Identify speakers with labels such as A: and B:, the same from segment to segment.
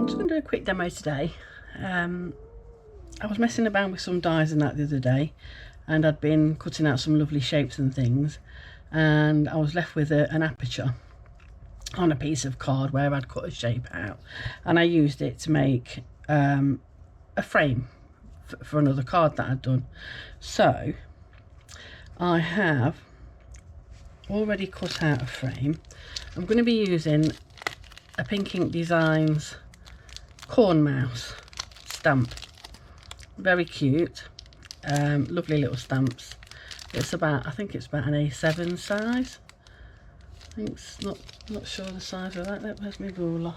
A: I'm just going to do a quick demo today. I was messing about with some dies and that the other day, and I'd been cutting out some lovely shapes and things, and I was left with an aperture on a piece of card where I'd cut a shape out, and I used it to make a frame for another card that I'd done. So I have already cut out a frame. I'm going to be using a Pink Ink Designs corn mouse stamp. Very cute, lovely little stamps. It's about, I think it's about an A7 size. I think it's not sure the size of that. Where's my ruler?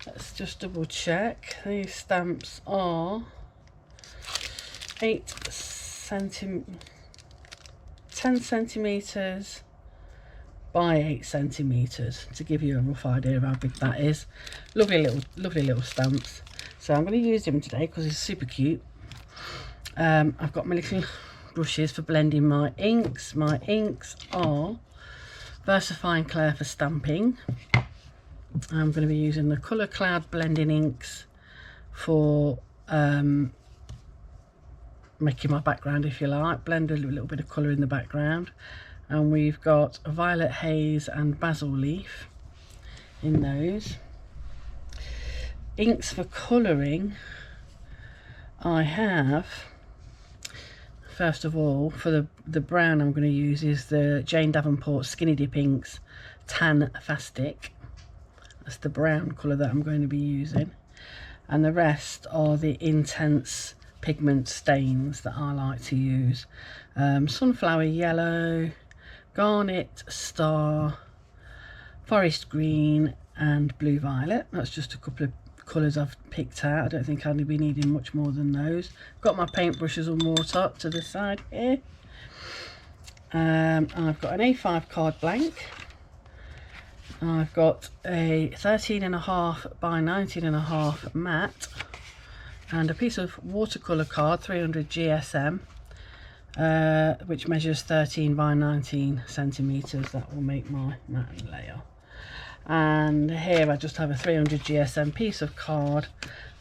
A: Let's just double check. These stamps are 10 centimeters by 8 centimeters, to give you a rough idea of how big that is. Lovely little stamps. So I'm going to use him today because he's super cute. I've got my little brushes for blending my inks. My inks are VersaFine Clair for stamping. I'm going to be using the Colour Cloud blending inks for making my background, if you like. Blend a little bit of colour in the background. And we've got a Violet Haze and Basil Leaf in those. Inks for colouring, I have, first of all, for the brown I'm going to use is the Jane Davenport Skinny Dip Inks Tan Fastic. That's the brown colour that I'm going to be using. And the rest are the intense pigment stains that I like to use. Sunflower Yellow, Garnet Star, Forest Green and Blue Violet. That's just a couple of colours I've picked out. I don't think I'll be needing much more than those. Got my paintbrushes and water up to the side here. I've got an A5 card blank. I've got a 13.5 by 19.5 matte and a piece of watercolour card, 300 GSM, which measures 13 by 19 centimeters. That will make my matte layer. And here I just have a 300 GSM piece of card.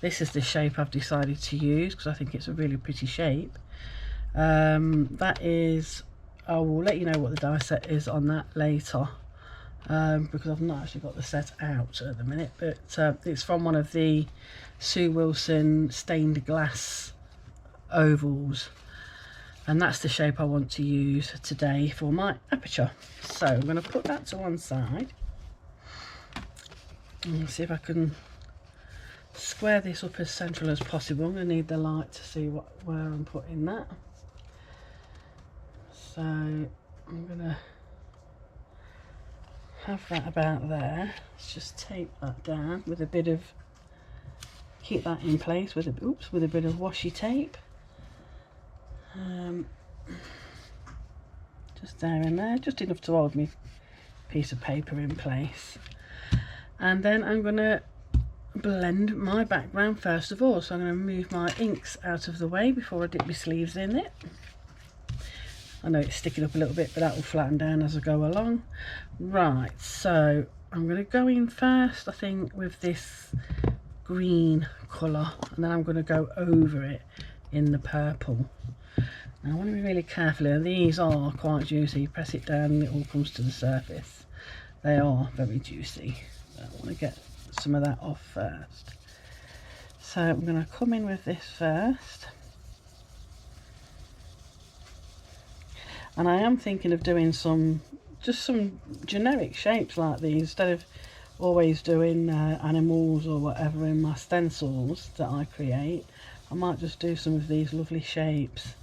A: This is the shape I've decided to use because I think it's a really pretty shape. That is, I will let you know what the die set is on that later, because I've not actually got the set out at the minute, but it's from one of the Sue Wilson stained glass ovals, and that's the shape I want to use today for my aperture. So I'm going to put that to one side and see if I can square this up as central as possible. I'm going to need the light to see where I'm putting that. So I'm going to have that about there. Let's just tape that down with a bit of, keep that in place with a bit of washi tape. Just there and there, just enough to hold my piece of paper in place. And then I'm going to blend my background first of all. So I'm going to move my inks out of the way before I dip my sleeves in it. I know it's sticking up a little bit, but that will flatten down as I go along. Right, so I'm going to go in first, I think, with this green colour, and then I'm going to go over it in the purple. Now I want to be really careful here. These are quite juicy. You press it down and it all comes to the surface. They are very juicy. I want to get some of that off first. So I'm going to come in with this first. And I am thinking of doing just some generic shapes like these, instead of always doing animals or whatever in my stencils that I create. I might just do some of these lovely shapes.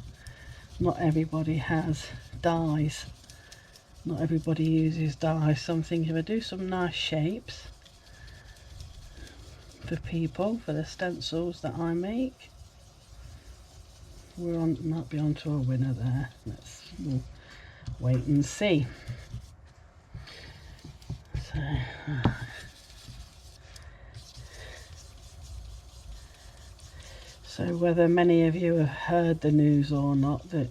A: Not everybody has dies. Not everybody uses dies. So I'm thinking if I do some nice shapes for people, for the stencils that I make. Might be onto a winner there. We'll wait and see. So whether many of you have heard the news or not, that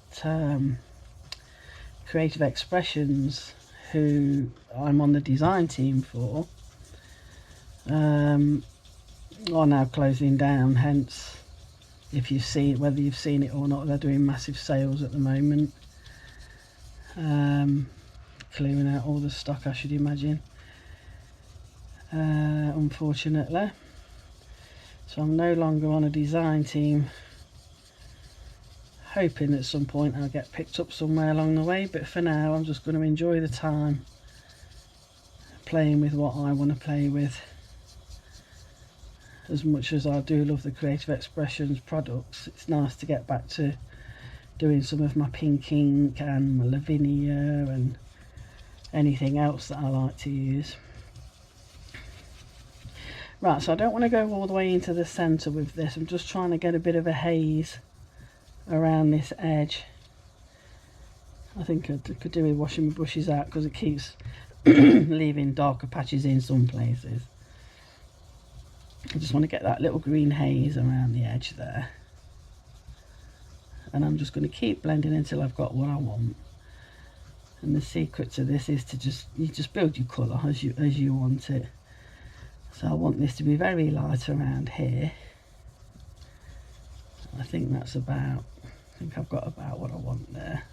A: Creative Expressions, who I'm on the design team for, are now closing down, hence, if you see it, whether you've seen it or not, they're doing massive sales at the moment, clearing out all the stock, I should imagine, unfortunately. So I'm no longer on a design team, hoping at some point I'll get picked up somewhere along the way, but for now I'm just going to enjoy the time playing with what I want to play with. As much as I do love the Creative Expressions products, it's nice to get back to doing some of my pink ink and my Lavinia and anything else that I like to use. Right, so I don't want to go all the way into the centre with this. I'm just trying to get a bit of a haze around this edge. I think I could do with washing my brushes out because it keeps leaving darker patches in some places. I just want to get that little green haze around the edge there. And I'm just going to keep blending until I've got what I want. And the secret to this is to just build your colour as you want it. So I want this to be very light around here. I think that's about, I think I've got about what I want there.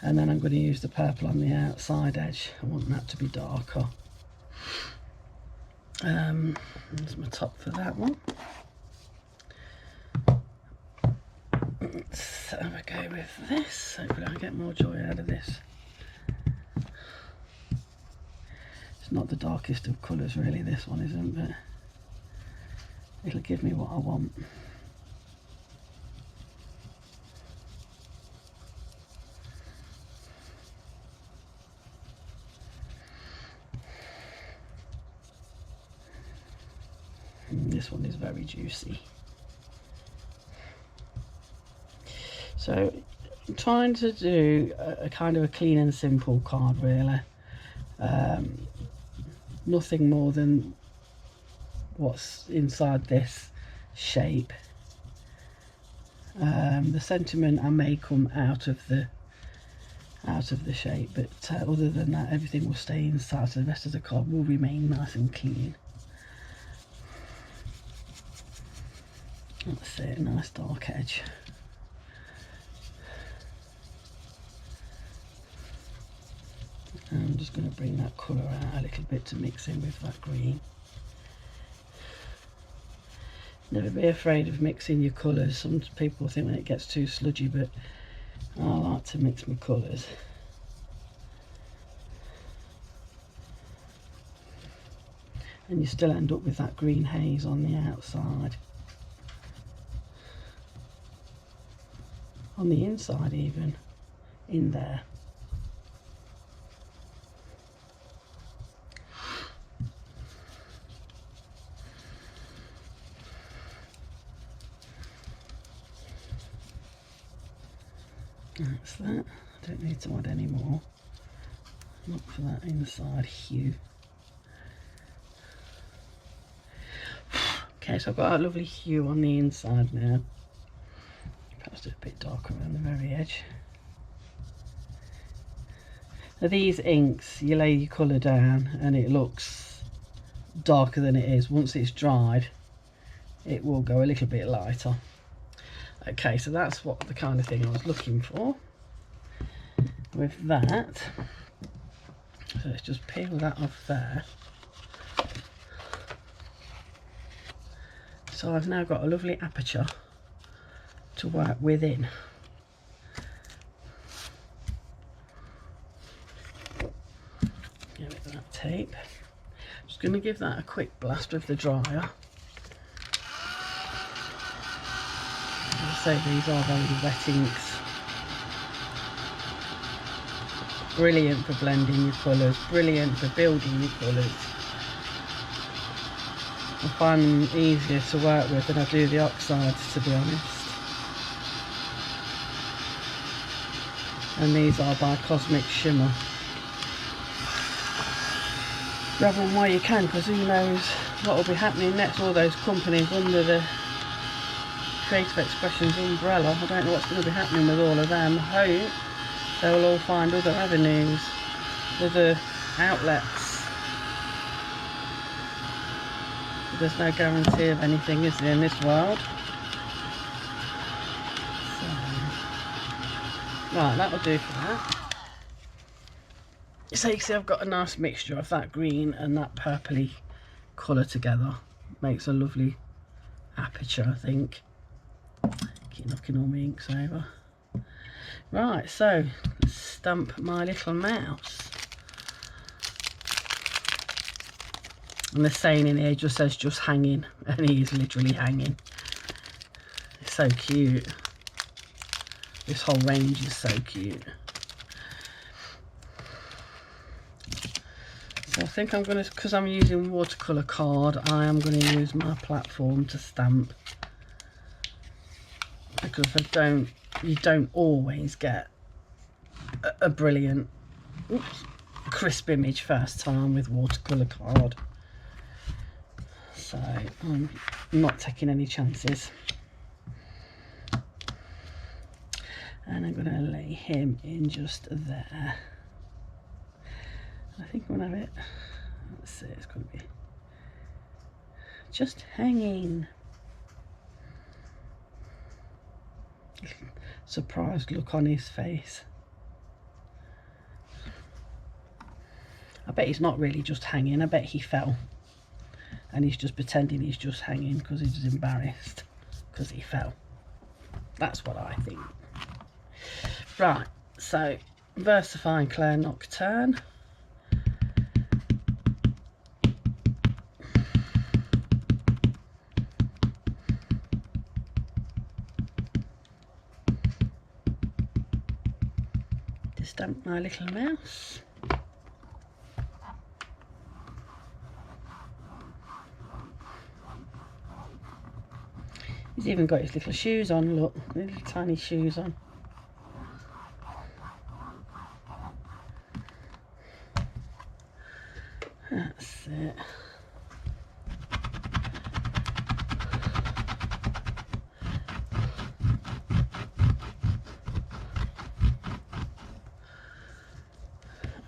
A: And then I'm going to use the purple on the outside edge. I want that to be darker. There's my top for that one. Let's have a go with this. Hopefully I'll get more joy out of this. It's not the darkest of colours really, this one isn't, but it'll give me what I want. And this one is very juicy. So I'm trying to do a kind of a clean and simple card really. Nothing more than what's inside this shape. The sentiment I may come out of the shape, but other than that everything will stay inside, so the rest of the card will remain nice and clean. That's it, a nice dark edge. I'm just going to bring that colour out a little bit to mix in with that green. Never be afraid of mixing your colours. Some people think that it gets too sludgy, but I like to mix my colours. And you still end up with that green haze on the outside. On the inside even, in there. That's that. I don't need to add any more. Look for that inside hue. Okay, so I've got a lovely hue on the inside now. Perhaps do a bit darker around the very edge. Now these inks, you lay your colour down and it looks darker than it is. Once it's dried, it will go a little bit lighter. Okay, so that's what the kind of thing I was looking for with that. So let's just peel that off there. So I've now got a lovely aperture to work within. Give it that tape. Just going to give that a quick blast with the dryer. As I say, these are very wet inks. Brilliant for blending your colours, brilliant for building your colours. I find them easier to work with than I do the oxides, to be honest. And these are by Cosmic Shimmer. Grab them while you can, because who knows what will be happening next. All those companies under the Creative Expressions umbrella, I don't know what's going to be happening with all of them. I hope they'll all find other avenues, other outlets. But there's no guarantee of anything, is there, in this world? So, right, that'll do for that. So you can see I've got a nice mixture of that green and that purpley colour together. Makes a lovely aperture, I think. Keep knocking all my inks over. Right, so let's stamp my little mouse. And the saying in here just says just hanging, and he is literally hanging. It's so cute. This whole range is so cute. So I think I'm going to, because I'm using watercolour card, I am going to use my platform to stamp. Because you don't always get a brilliant, crisp image first time with watercolour card. So I'm not taking any chances. And I'm going to lay him in just there. I think I'm going to have it, let's see, it's going to be just hanging. Surprised look on his face. I bet he's not really just hanging, I bet he fell. And he's just pretending he's just hanging because he's embarrassed because he fell. That's what I think. Right, so Versifying Claire Nocturne. To stamp my little mouse. He's even got his little shoes on, look, little tiny shoes on. That's it.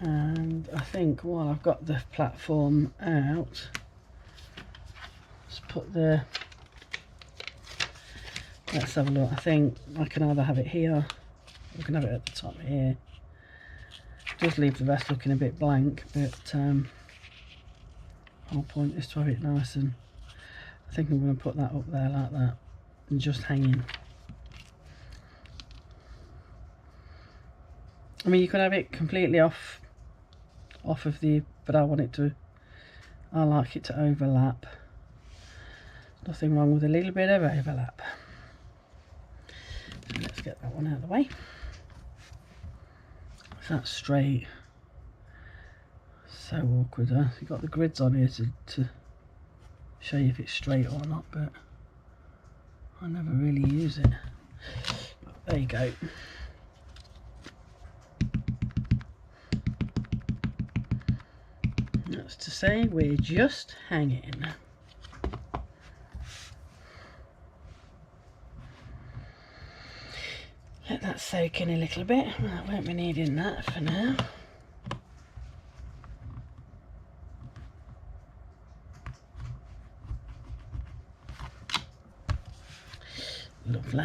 A: And I think while I've got the platform out, let's put the, let's have a look. I think I can either have it here, I can have it at the top here. It does leave the rest looking a bit blank, but the whole point is to have it nice, and I think I'm going to put that up there like that and just hanging. I mean, you can have it completely off of the, but I want it to, I like it to overlap. Nothing wrong with a little bit of overlap. So let's get that one out of the way. So that's straight. So awkward, huh? You've got the grids on here to show you if it's straight or not, but I never really use it. But there you go. That's to say we're just hanging. Let that soak in a little bit. I won't be needing that for now. Lovely.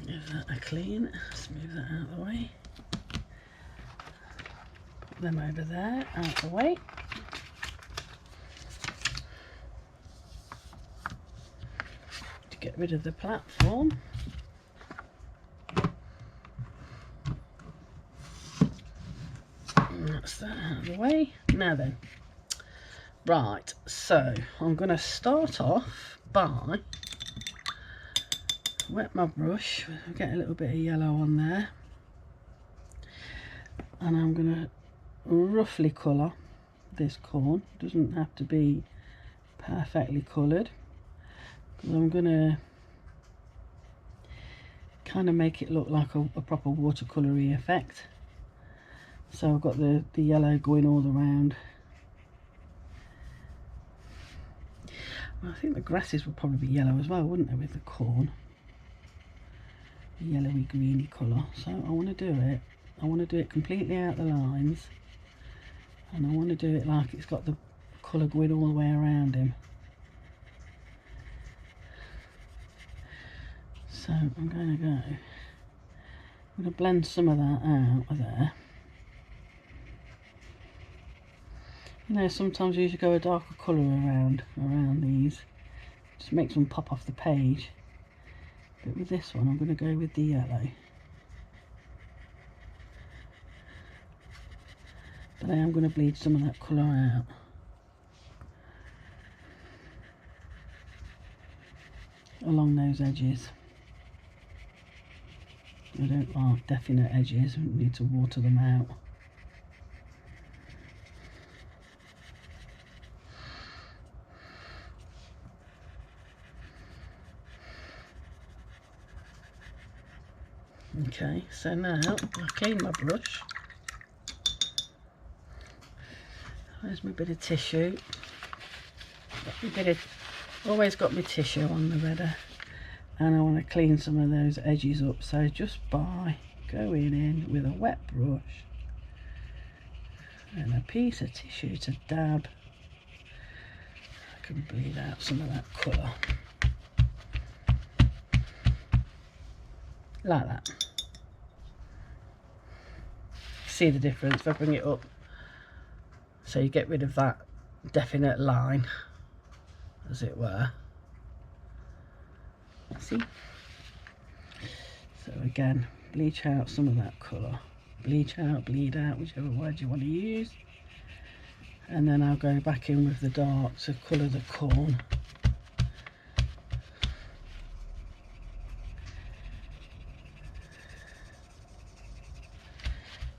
A: Give that a clean. Let's move that out of the way. Put them over there, out of the way. To get rid of the platform. And that's that out of the way. Now then. Right, so I'm going to start off by wet my brush, get a little bit of yellow on there, and I'm going to roughly colour this corn. Doesn't have to be perfectly coloured, because I'm going to kind of make it look like a proper watercolour-y effect. So I've got the yellow going all around. I think the grasses would probably be yellow as well, wouldn't they, with the corn? A yellowy greeny colour. So I want to do it I want to do it completely out the lines, and I want to do it like it's got the colour going all the way around him. So I'm going to blend some of that out of there. You know, sometimes you should go a darker colour around these, just makes them pop off the page. But with this one I'm going to go with the yellow. But I am going to bleed some of that colour out. Along those edges. I don't like definite edges, I need to water them out. Okay, so now I clean my brush. There's my bit of tissue. Always got my tissue on the redder, and I want to clean some of those edges up. So just by going in with a wet brush and a piece of tissue to dab, I can bleed out some of that colour like that. See the difference if I bring it up, so you get rid of that definite line, as it were. See? So again, bleach out some of that colour. Bleach out, bleed out, whichever word you want to use. And then I'll go back in with the dark to colour the corn.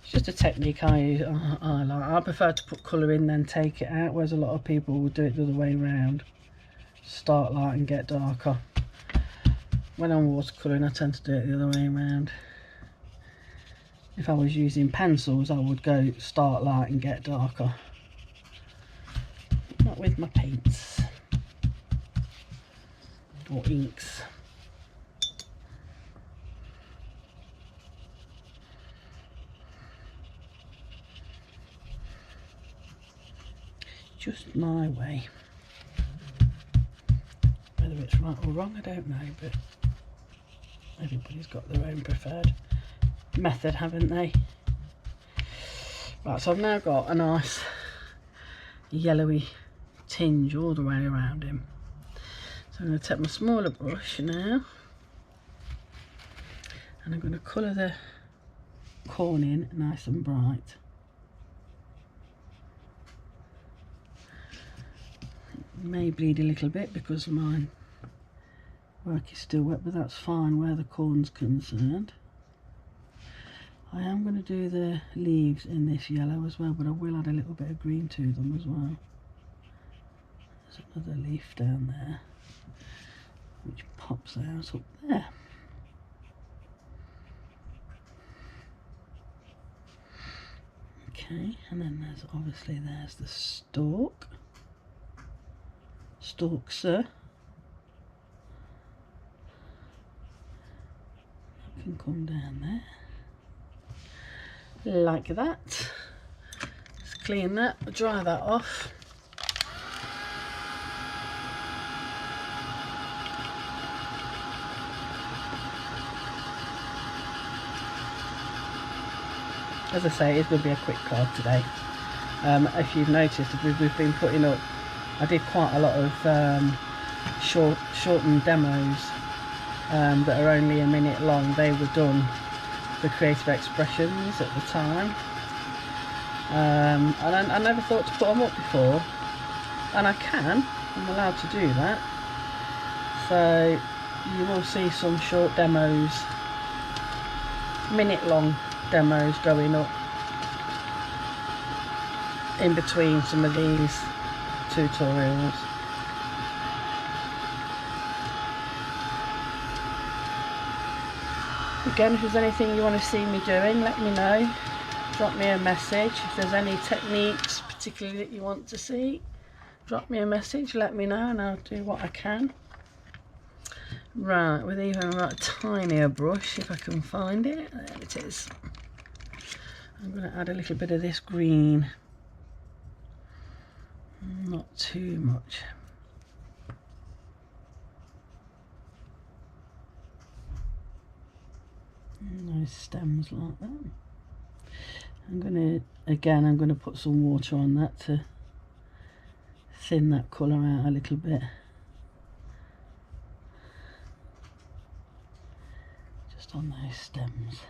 A: Just a technique I like. I prefer to put colour in then take it out, whereas a lot of people will do it the other way around. Start light and get darker. When I'm watercolouring I tend to do it the other way around. If I was using pencils I would go start light and get darker. Not with my paints or inks. Just my way. Whether it's right or wrong I don't know, but everybody's got their own preferred method, haven't they? Right, so I've now got a nice yellowy tinge all the way around him. So I'm going to take my smaller brush now and I'm going to colour the corn in nice and bright. May bleed a little bit because my work is still wet, but that's fine where the corn's concerned. I am going to do the leaves in this yellow as well, but I will add a little bit of green to them as well. There's another leaf down there which pops out up there. Okay, and then there's the stalk. Stalkser. I can come down there like that. Let's clean that, dry that off. As I say, it's going to be a quick card today. If you've noticed, we've been putting up, I did quite a lot of shortened demos that are only a minute long. They were done for Creative Expressions at the time, and I never thought to put them up before, and I'm allowed to do that. So you will see some short demos, minute long demos going up in between some of these tutorials. Again, if there's anything you want to see me doing, let me know. Drop me a message. If there's any techniques particularly that you want to see, drop me a message, let me know, and I'll do what I can. Right, with even a tinier brush, if I can find it. There it is. I'm going to add a little bit of this green, not too much. Nice stems like that. I'm going to put some water on that to thin that colour out a little bit. Just on those stems.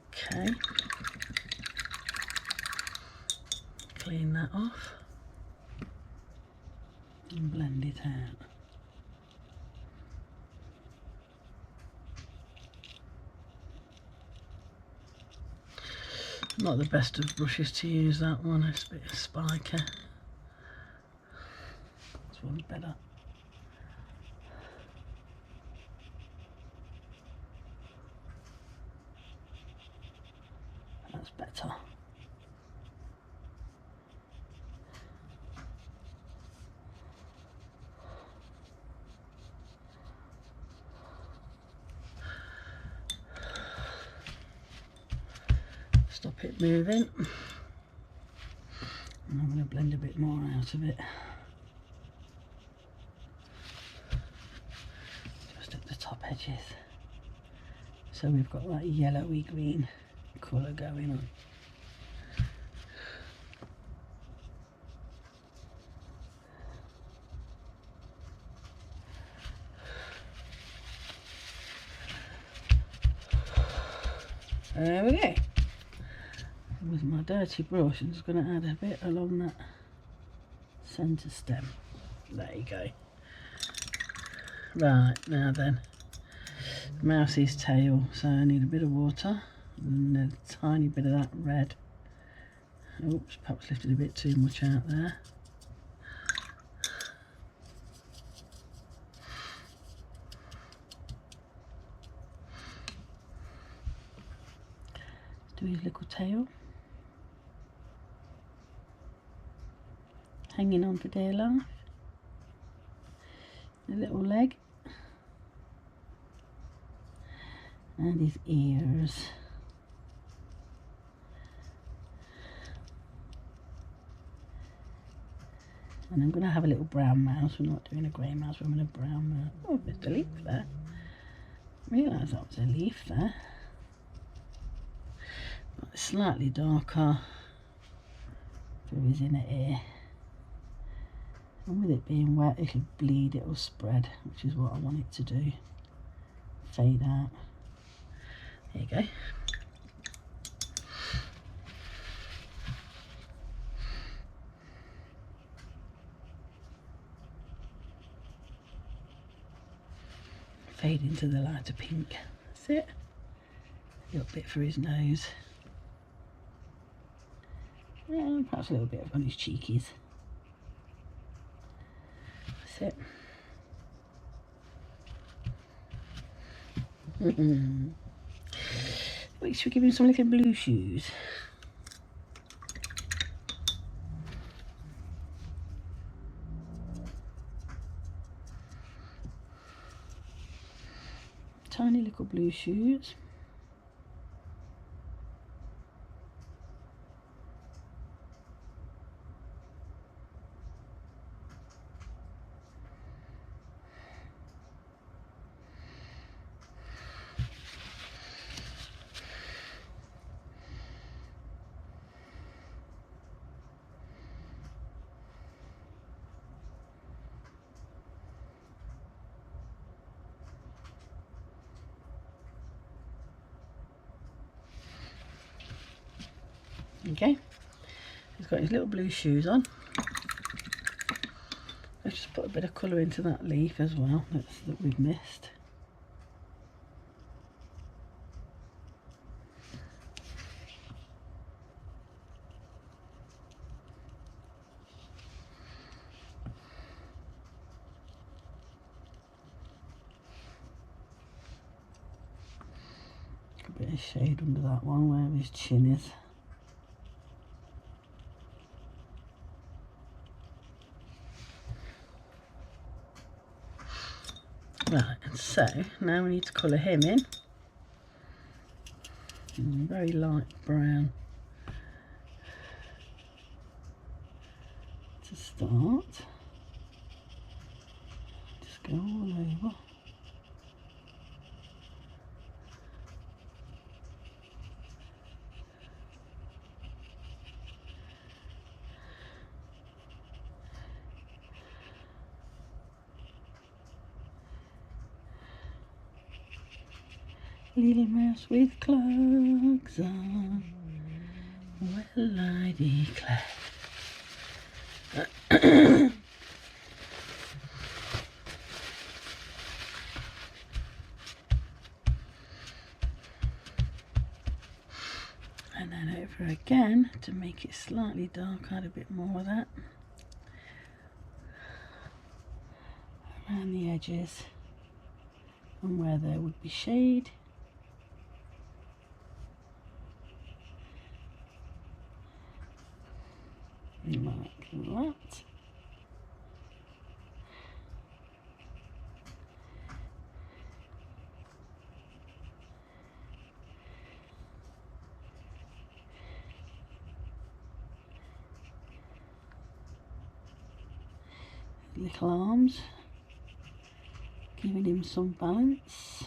A: Okay. Clean that off and blend it out. Not the best of brushes to use, that one, it's a bit spiky. This one's better. That's better. Stop it moving. And I'm going to blend a bit more out of it. Just at the top edges. So we've got that yellowy green colour going on. There we go. With my dirty brush, I'm just going to add a bit along that centre stem. There you go. Right, now then, mouse's tail, so I need a bit of water and a tiny bit of that red. Oops, perhaps lifted a bit too much out there. Let's do his little tail. Hanging on for dear life. A little leg. And his ears. And I'm going to have a little brown mouse. We're not doing a grey mouse, we're doing a brown mouse. Oh, there's a leaf there. I realised that was a leaf there. Slightly darker for his inner ear. And with it being wet, it'll bleed, it'll spread, which is what I want it to do. Fade out. There you go. Fade into the lighter pink. That's it. A little bit for his nose. And perhaps a little bit on his cheekies. That's it. Wait, should we give him some little blue shoes? Tiny little blue shoes. Okay, he's got his little blue shoes on. Let's just put a bit of colour into that leaf as well that we've missed. A bit of shade under that one where his chin is. Right, and so now we need to colour him in. Very light brown to start. Just go all over. Little mouse with clogs on, well I declare. And then over again to make it slightly dark, add a bit more of that around the edges and where there would be shade. Like that. Little arms, giving him some balance.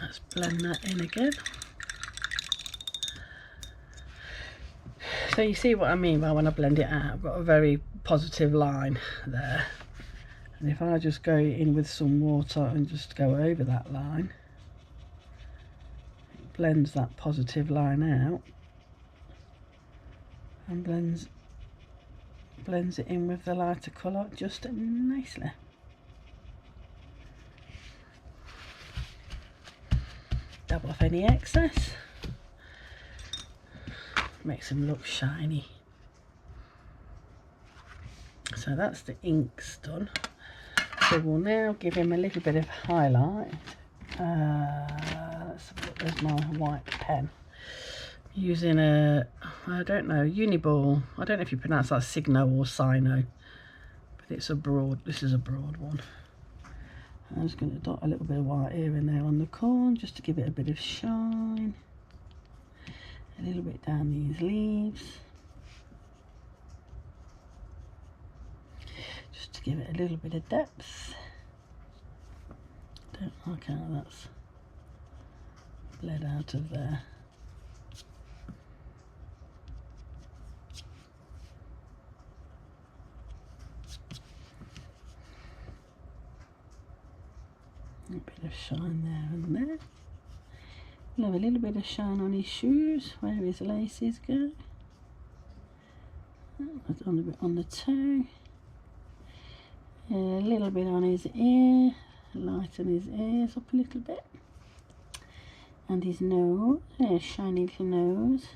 A: Let's blend that in again. So you see what I mean by when I blend it out, I've got a very positive line there. And if I just go in with some water and just go over that line, it blends that positive line out and blends it in with the lighter colour just nicely. Dab off any excess. Makes them look shiny. So that's the inks done. So we'll now give him a little bit of highlight. Let's have a look, there's my white pen. Using a, I don't know, Uniball. I don't know if you pronounce that Signo or Sino, but it's a broad, this is a broad one. I'm just going to dot a little bit of white here and there on the corn just to give it a bit of shine. A little bit down these leaves, just to give it a little bit of depth. Don't like how that's bled out of there. A bit of shine there and there. We'll have a little bit of shine on his shoes, where his laces go. A little bit on the toe. A little bit on his ear. Lighten his ears up a little bit. And his nose. A shiny little nose.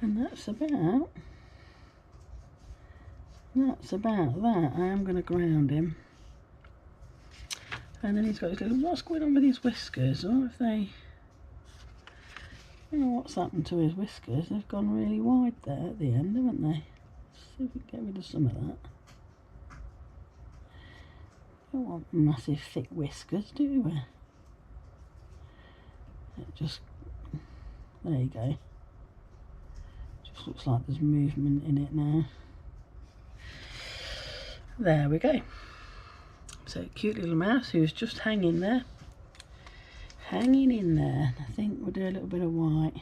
A: And that's about that. I am going to ground him. And then he's got his little, what's going on with his whiskers? Or if they, I don't know what's happened to his whiskers. They've gone really wide there at the end, haven't they? Let's see if we can get rid of some of that. Don't want massive thick whiskers, do we? It just, there you go. Just looks like there's movement in it now. There we go. So cute little mouse who's just hanging there. Hanging in there. I think we'll do a little bit of white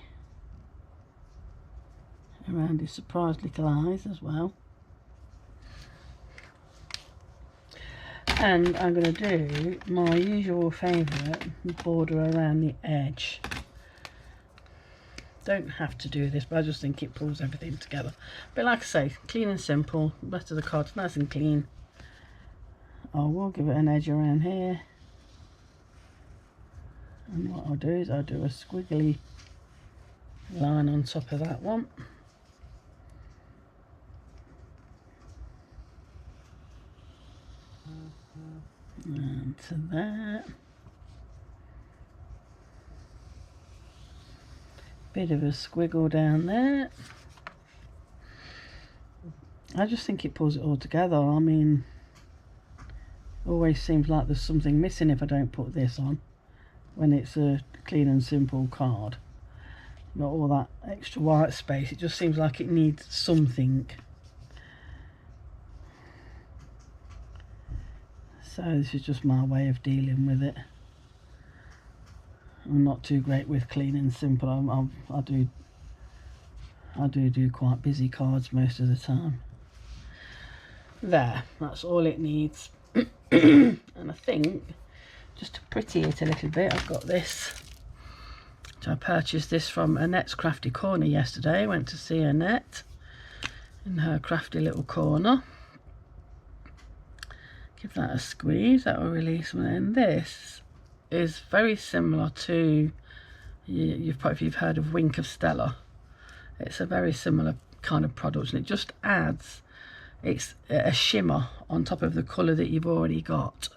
A: around his surprised little eyes as well. And I'm going to do my usual favourite border around the edge. Don't have to do this, but I just think it pulls everything together. But like I say, clean and simple. The rest of the card's nice and clean. I will give it an edge around here. And what I'll do is I'll do a squiggly line on top of that one. And to that. Bit of a squiggle down there. I just think it pulls it all together. I mean, Always seems like there's something missing if I don't put this on, when it's a clean and simple card. Got all that extra white space, it just seems like it needs something. So this is just my way of dealing with it. I'm not too great with clean and simple. I do quite busy cards most of the time. There, that's all it needs. And I think, just to pretty it a little bit, I've got this. So I purchased this from Annette's Crafty Corner yesterday. Went to see Annette in her crafty little corner. Give that a squeeze, that will release one. And this is very similar to, if you've heard of Wink of Stella. It's a very similar kind of product, and it just adds, it's a shimmer on top of the colour that you've already got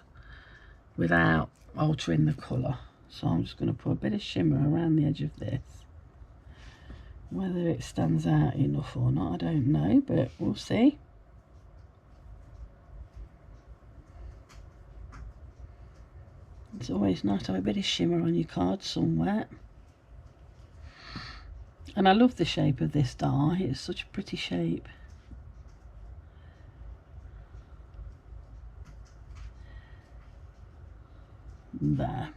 A: without altering the colour. So I'm just going to put a bit of shimmer around the edge of this. Whether it stands out enough or not, I don't know, but we'll see. It's always nice to have a bit of shimmer on your card somewhere. And I love the shape of this die, it's such a pretty shape. There.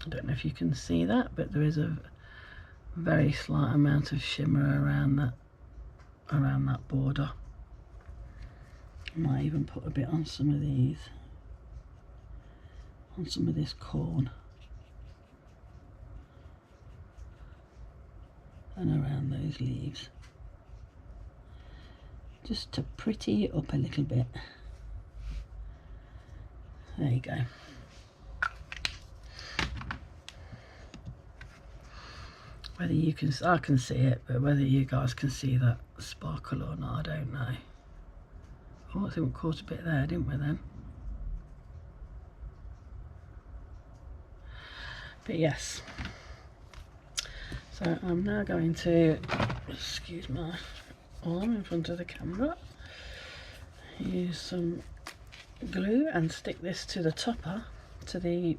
A: I don't know if you can see that, but there is a very slight amount of shimmer around that border. I might even put a bit on some of these, on some of this corn, and around those leaves, just to pretty it up a little bit. There you go. Whether you can, I can see it, but whether you guys can see that sparkle or not, I don't know. Oh, I think we caught a bit there, didn't we then? But yes. So I'm now going to, excuse my arm in front of the camera, use some glue and stick this to the topper, to the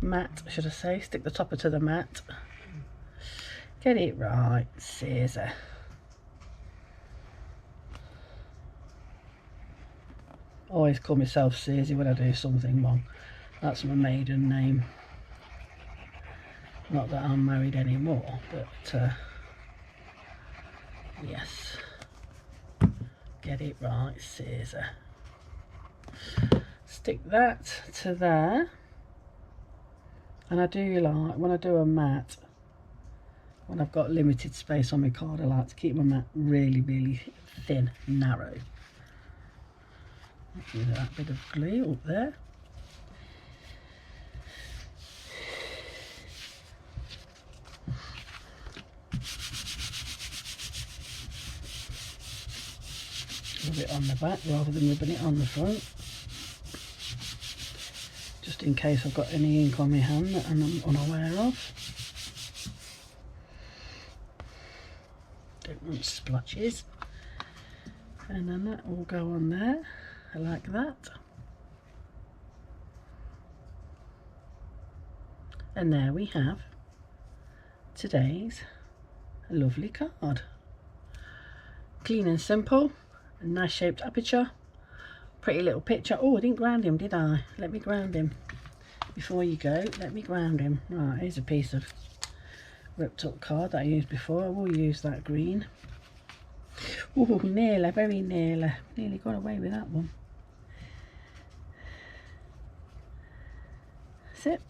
A: mat, should I say, stick the topper to the mat. Get it right, Caesar. I always call myself Caesar when I do something wrong. That's my maiden name. Not that I'm married anymore, but yes. Get it right, Caesar. Stick that to there. And I do like, when I do a mat, when I've got limited space on my card, I like to keep my mat really, really thin, narrow. Do that bit of glue up there. Rub it on the back rather than rubbing it on the front, just in case I've got any ink on my hand that I'm unaware of. Don't want splotches. And then that will go on there, like that. And there we have today's lovely card. Clean and simple, a nice shaped aperture, pretty little picture. Oh, I didn't ground him, did I? Let me ground him. Before you go, let me ground him. Right, here's a piece of ripped up card that I used before. I will use that green. Oh, nearly, very nearly. Nearly got away with that one. That's it.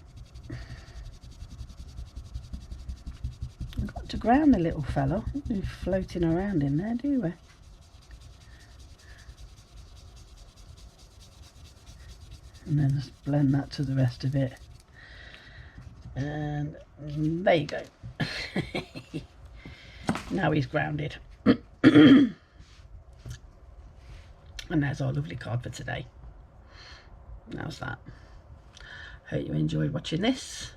A: I've got to ground the little fella. He's floating around in there, do we? And then just blend that to the rest of it. And there you go. Now he's grounded. And there's our lovely card for today. How's that? Hope you enjoyed watching this,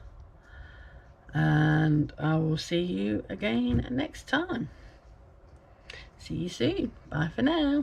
A: and I will see you again next time. See you soon. Bye for now.